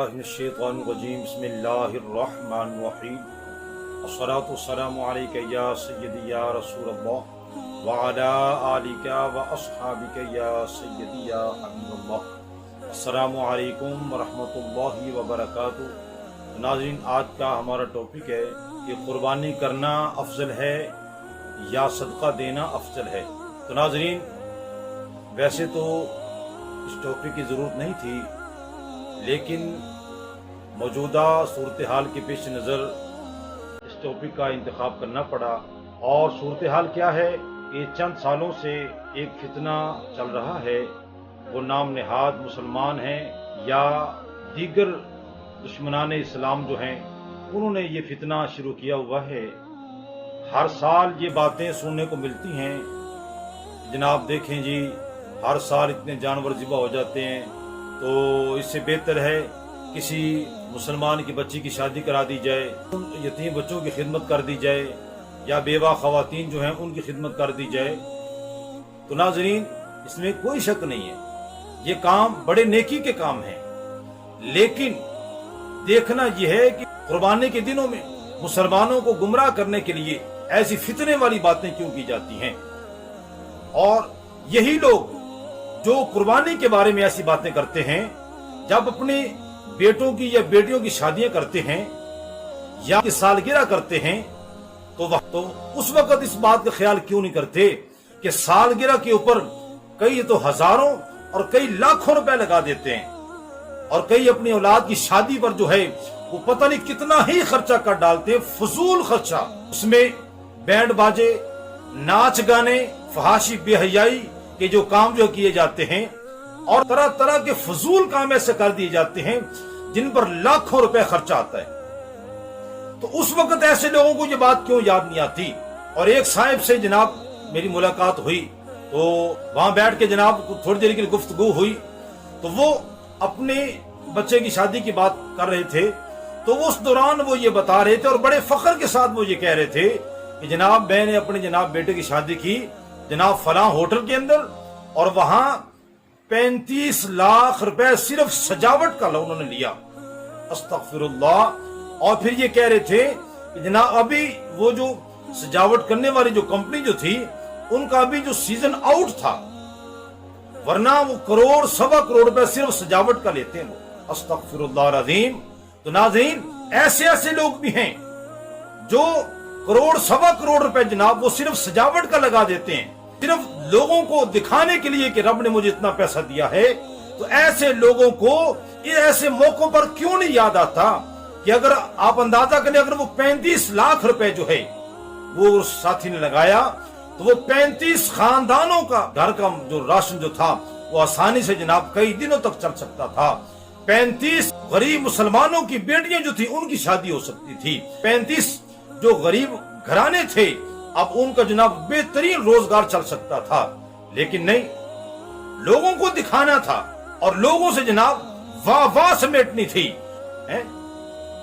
बिल्लाहि मिनश्शैतानिर्रजीम बिस्मिल्लाहिर्रहमानिर्रहीम अस्सलातु वस्सलामु अलैका या सय्यदी या रसूलल्लाह व अला आलिका व अस्हाबिका या सय्यदी या हबीबल्लाह। अस्सलामु अलैकुम व रहमतुल्लाहि व बरकातुहू। नाज़रीन, आज का हमारा टॉपिक है कि कुर्बानी करना अफजल है या सदका देना अफजल है। तो नाज़रीन, वैसे तो इस टॉपिक की ज़रूरत नहीं थी, लेकिन मौजूदा सूरत हाल के पेश नज़र इस टॉपिक का इंतखाब करना पड़ा। और सूरत हाल क्या है कि चंद सालों से एक फितना चल रहा है, वो नाम नेहाद मुसलमान हैं या दीगर दुश्मनान इस्लाम जो हैं, उन्होंने ये फितना शुरू किया हुआ है। हर साल ये बातें सुनने को मिलती हैं, जनाब देखें जी हर साल इतने जानवर ज़िबा हो जाते हैं, तो इससे बेहतर है किसी मुसलमान की बच्ची की शादी करा दी जाए, यतीम बच्चों की खिदमत कर दी जाए, या बेवा ख़वातीन जो हैं उनकी खिदमत कर दी जाए। तो नाज़रीन, इसमें कोई शक नहीं है, ये काम बड़े नेकी के काम हैं, लेकिन देखना यह है कि कुर्बानी के दिनों में मुसलमानों को गुमराह करने के लिए ऐसी फितने वाली बातें क्यों की जाती हैं। और यही लोग जो कुर्बानी के बारे में ऐसी बातें करते हैं, जब अपने बेटों की या बेटियों की शादियां करते हैं या की सालगिरह करते हैं, तो उस वक्त इस बात का ख्याल क्यों नहीं करते कि सालगिरह के ऊपर कई तो हजारों और कई लाखों रुपए लगा देते हैं, और कई अपनी औलाद की शादी पर जो है वो पता नहीं कितना ही खर्चा कर डालते हैं, फजूल खर्चा। उसमें बैंड बाजे, नाच गाने, फहाशी बेहयाई के जो काम जो किए जाते हैं, और तरह तरह के फजूल काम ऐसे कर दिए जाते हैं जिन पर लाखों रुपए खर्चा आता है। तो उस वक्त ऐसे लोगों को ये बात क्यों याद नहीं आती। और एक साहिब से जनाब मेरी मुलाकात हुई, तो वहां बैठ के जनाब थोड़ी देर के लिए गुफ्तगू हुई, तो वो अपने बच्चे की शादी की बात कर रहे थे। तो उस दौरान वो ये बता रहे थे और बड़े फख्र के साथ वो ये कह रहे थे कि जनाब मैंने अपने जनाब बेटे की शादी की जनाब फलां होटल के अंदर, और वहां 35 लाख रुपए सिर्फ सजावट का उन्होंने लिया। अस्तगफिरुल्लाह। और फिर ये कह रहे थे कि जनाब अभी वो जो सजावट करने वाली जो कंपनी जो थी, उनका अभी जो सीजन आउट था, वरना वो करोड़ सवा करोड़ रुपए सिर्फ सजावट का लेते हैं वो। अस्तगफिरुल्लाह अज़ीम। तो नाज़रीन, ऐसे ऐसे लोग भी हैं जो करोड़ सवा करोड़ रुपए जनाब वो सिर्फ सजावट का लगा देते हैं, सिर्फ लोगों को दिखाने के लिए कि रब ने मुझे इतना पैसा दिया है। तो ऐसे लोगों को ऐसे मौकों पर क्यों नहीं याद आता कि अगर आप अंदाजा करें, अगर वो 35 लाख रुपए जो है वो उस साथी ने लगाया, तो वो 35 खानदानों का घर का जो राशन जो था वो आसानी से जनाब कई दिनों तक चल सकता था। 35 गरीब मुसलमानों की बेटियां जो थी उनकी शादी हो सकती थी। 35 जो गरीब घराने थे, अब उनका जनाब बेहतरीन रोजगार चल सकता था। लेकिन नहीं, लोगों को दिखाना था और लोगों से जनाब वाह वाह समेटनी थी।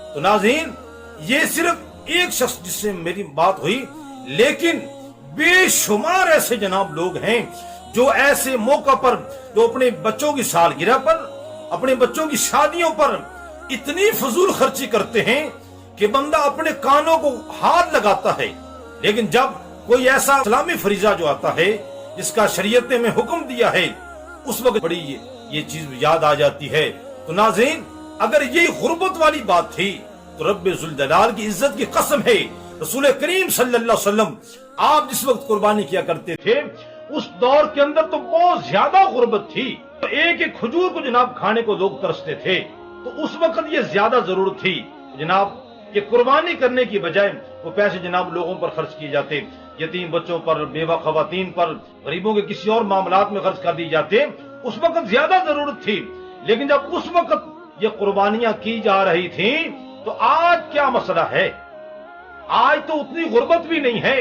तो नाज़रीन, ये सिर्फ एक शख्स जिससे मेरी बात हुई, लेकिन बेशुमार ऐसे जनाब लोग हैं जो ऐसे मौका पर, जो अपने बच्चों की सालगिरह पर, अपने बच्चों की शादियों पर इतनी फजूल खर्ची करते हैं कि बंदा अपने कानों को हाथ लगाता है। लेकिन जब कोई ऐसा इस्लामी फरीजा जो आता है जिसका शरीयत ने में हुक्म दिया है, उस वक्त बड़ी ये चीज याद आ जाती है। तो नाज़रीन, अगर ये गुर्बत वाली बात थी, तो रब्बे जुल जलाल की इज्जत की कसम है, रसूल करीम सल्लल्लाहु अलैहि वसल्लम आप जिस वक्त कुर्बानी किया करते थे, उस दौर के अंदर तो बहुत ज्यादा गुर्बत थी। तो एक एक खजूर को जनाब खाने को लोग तरसते थे। तो उस वक्त ये ज्यादा जरूरत थी जनाब कि कुर्बानी करने की बजाय वो पैसे जनाब लोगों पर खर्च किए जाते, यतीम बच्चों पर, बेवा खवातीन पर, गरीबों के किसी और मामलात में खर्च कर दिए जाते। उस वक्त ज्यादा जरूरत थी। लेकिन जब उस वक्त ये कुर्बानियां की जा रही थी, तो आज क्या मसला है? आज तो उतनी गुर्बत भी नहीं है।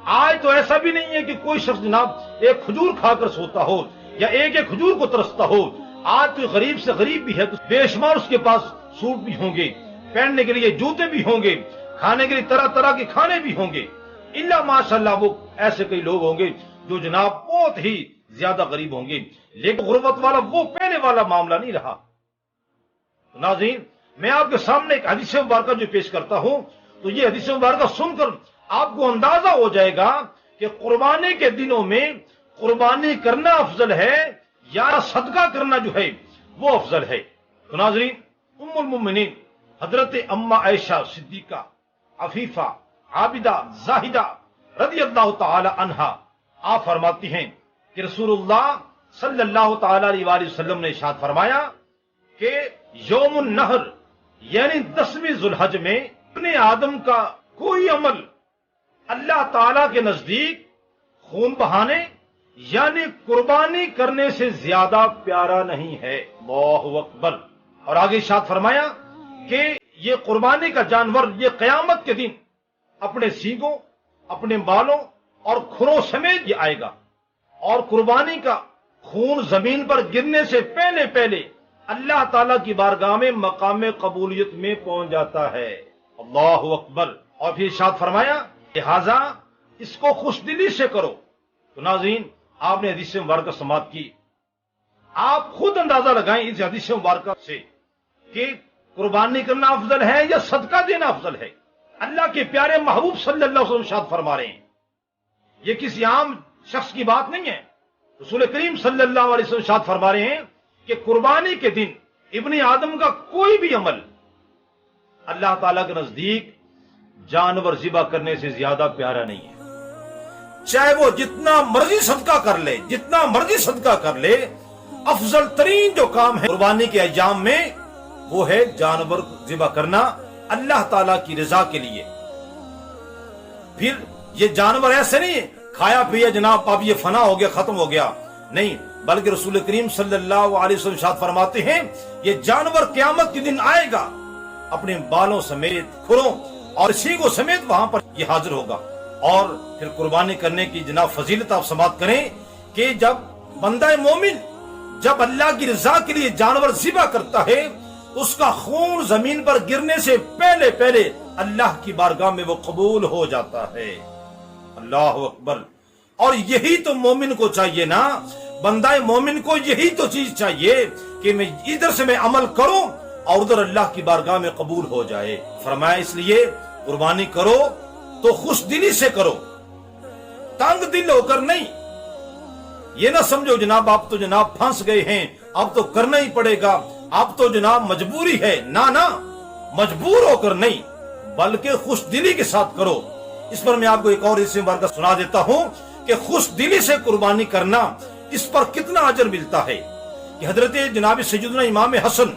आज तो ऐसा भी नहीं है कि कोई शख्स जनाब एक खजूर खाकर सोता हो या एक एक खजूर को तरसता हो। आज तो गरीब से गरीब भी है, तो बेशुमार उसके पास सूट भी होंगे, पहनने के लिए जूते भी होंगे, खाने के लिए तरह तरह के खाने भी होंगे। इल्ला माशाल्लाह वो ऐसे कई लोग होंगे जो जनाब बहुत ही ज्यादा गरीब होंगे। लेकिन गुर्बत वाला वो पहले वाला मामला नहीं रहा। ناظرین، میں آپ کے سامنے ایک حدیث مبارکہ جو پیش کرتا ہوں، تو یہ حدیث مبارکہ سن کر آپ کو اندازہ ہو جائے گا کہ قربانی کے دنوں میں قربانی کرنا افضل ہے یا صدقہ کرنا جو ہے وہ افضل ہے۔ تو ناظرین، ام المؤمنین حضرت اما عائشہ صدیقہ عفیفہ عابدہ زاہدہ رضی اللہ تعالی عنہا آپ فرماتی ہیں کہ رسول اللہ صلی اللہ تعالی علیہ وآلہ وسلم نے ارشاد فرمایا کہ یوم النحر یعنی 10ویں ذو الحج میں ابن آدم کا کوئی عمل اللہ تعالی کے نزدیک خون بہانے یعنی قربانی کرنے سے زیادہ پیارا نہیں ہے۔ اللہ اکبر۔ اور آگے ارشاد فرمایا کہ یہ قربانی کا جانور یہ قیامت کے دن اپنے سینگوں، اپنے بالوں اور کھروں سمیت یہ آئے گا، اور قربانی کا خون زمین پر گرنے سے پہلے پہلے اللہ تعالیٰ کی بارگاہ میں مقام قبولیت میں پہنچ جاتا ہے۔ اللہ اکبر۔ اور پھر ارشاد فرمایا لہذا اس کو خوش دلی سے کرو۔ تو ناظرین، آپ نے حدیث مبارکہ سماعت کی، آپ خود اندازہ لگائیں اس حدیث مبارکہ سے کہ قربانی کرنا افضل ہے یا صدقہ دینا افضل ہے۔ اللہ کے پیارے محبوب صلی اللہ علیہ وسلم ارشاد فرما رہے ہیں، یہ کسی عام شخص کی بات نہیں ہے۔ رسول کریم صلی اللہ علیہ وسلم ارشاد فرما رہے ہیں کہ قربانی کے دن ابن آدم کا کوئی بھی عمل اللہ تعالیٰ کے نزدیک جانور ذبح کرنے سے زیادہ پیارا نہیں ہے۔ چاہے وہ جتنا مرضی صدقہ کر لے، جتنا مرضی صدقہ کر لے، افضل ترین جو کام ہے قربانی کے ایام میں وہ ہے جانور ذبح کرنا اللہ تعالیٰ کی رضا کے لیے۔ پھر یہ جانور ایسے نہیں ہے کھایا پیا جناب اب یہ فنا ہو گیا ختم ہو گیا، نہیں، بلکہ رسول کریم صلی اللہ علیہ وسلم ارشاد فرماتے ہیں یہ جانور قیامت کے دن آئے گا اپنے بالوں سمیت، کھروں اور سینگوں سمیت وہاں پر یہ حاضر ہوگا۔ اور پھر قربانی کرنے کی جناب فضیلت آپ سماعت کریں کہ جب بندہ مومن جب اللہ کی رضا کے لیے جانور ذبح کرتا ہے اس کا خون زمین پر گرنے سے پہلے پہلے اللہ کی بارگاہ میں وہ قبول ہو جاتا ہے۔ اللہ اکبر۔ اور یہی تو مومن کو چاہیے نا، بندہ مومن کو یہی تو چیز چاہیے کہ میں ادھر سے میں عمل کروں اور ادھر اللہ کی بارگاہ میں قبول ہو جائے۔ فرمایا اس لیے قربانی کرو تو خوش دلی سے کرو، تنگ دل ہو کر نہیں۔ یہ نہ سمجھو جناب آپ تو جناب پھنس گئے ہیں، اب تو کرنا ہی پڑے گا، اب تو جناب مجبوری ہے، نہ مجبور ہو کر نہیں بلکہ خوش دلی کے ساتھ کرو۔ اس پر میں آپ کو ایک اور حدیث مبارکہ سنا دیتا ہوں کہ خوش دلی سے قربانی کرنا اس پر کتنا اجر ملتا ہے کہ حضرت جناب سیدنا امام حسن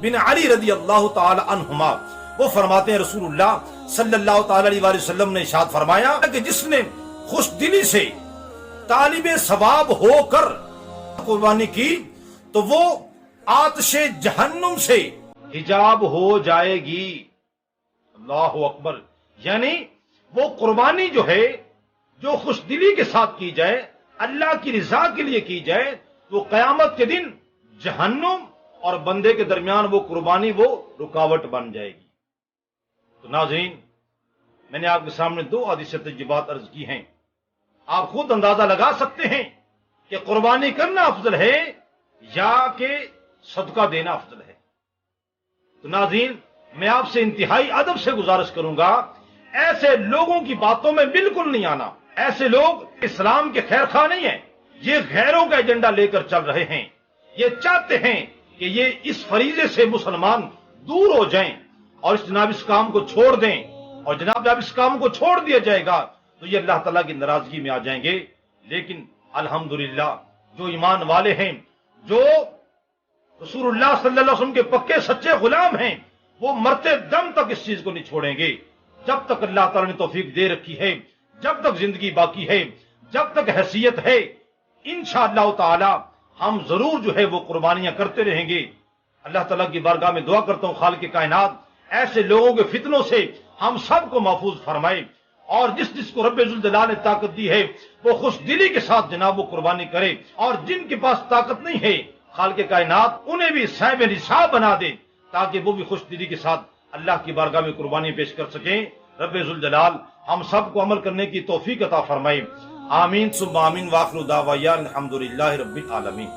بن علی رضی اللہ تعالی عنہما وہ فرماتے ہیں رسول اللہ صلی اللہ تعالی علیہ وآلہ وسلم نے ارشاد فرمایا کہ جس نے خوش دلی سے طالب ثواب ہو کر قربانی کی تو وہ آتش جہنم سے حجاب ہو جائے گی۔ اللہ اکبر۔ یعنی وہ قربانی جو ہے جو خوش دلی کے ساتھ کی جائے، اللہ کی رضا کے لیے کی جائے، وہ قیامت کے دن جہنم اور بندے کے درمیان وہ قربانی وہ رکاوٹ بن جائے گی۔ تو ناظرین، میں نے آپ کے سامنے دو حدیث تجربات عرض کی ہیں، آپ خود اندازہ لگا سکتے ہیں کہ قربانی کرنا افضل ہے یا کہ صدقہ دینا افضل ہے۔ تو ناظرین، میں آپ سے انتہائی ادب سے گزارش کروں گا ایسے لوگوں کی باتوں میں بالکل نہیں آنا۔ ایسے لوگ اسلام کے خیر خواہ نہیں ہیں، یہ غیروں کا ایجنڈا لے کر چل رہے ہیں، یہ چاہتے ہیں کہ یہ اس فریضے سے مسلمان دور ہو جائیں اور جناب اس کام کو چھوڑ دیں، اور جناب جب اس کام کو چھوڑ دیا جائے گا تو یہ اللہ تعالیٰ کی ناراضگی میں آ جائیں گے۔ لیکن الحمدللہ جو ایمان والے ہیں، جو رسول اللہ صلی اللہ علیہ وسلم کے پکے سچے غلام ہیں، وہ مرتے دم تک اس چیز کو نہیں چھوڑیں گے۔ جب تک اللہ تعالیٰ نے توفیق دے رکھی ہے، جب تک زندگی باقی ہے، جب تک حیثیت ہے، انشاءاللہ تعالی ہم ضرور جو ہے وہ قربانیاں کرتے رہیں گے۔ اللہ تعالیٰ کی بارگاہ میں دعا کرتا ہوں خالق کائنات ایسے لوگوں کے فتنوں سے ہم سب کو محفوظ فرمائے، اور جس کو رب ذوالجلال نے طاقت دی ہے وہ خوش دلی کے ساتھ جناب وہ قربانی کرے، اور جن کے پاس طاقت نہیں ہے خالق کائنات انہیں بھی صاحب نصاب بنا دے تاکہ وہ بھی خوش دلی کے ساتھ اللہ کی بارگاہ میں قربانی پیش کر سکیں۔ رب ذوالجلال ہم سب کو عمل کرنے کی توفیق عطا فرمائے۔ آمین ثم آمین، وآخر دعوانا الحمدللہ رب العالمین۔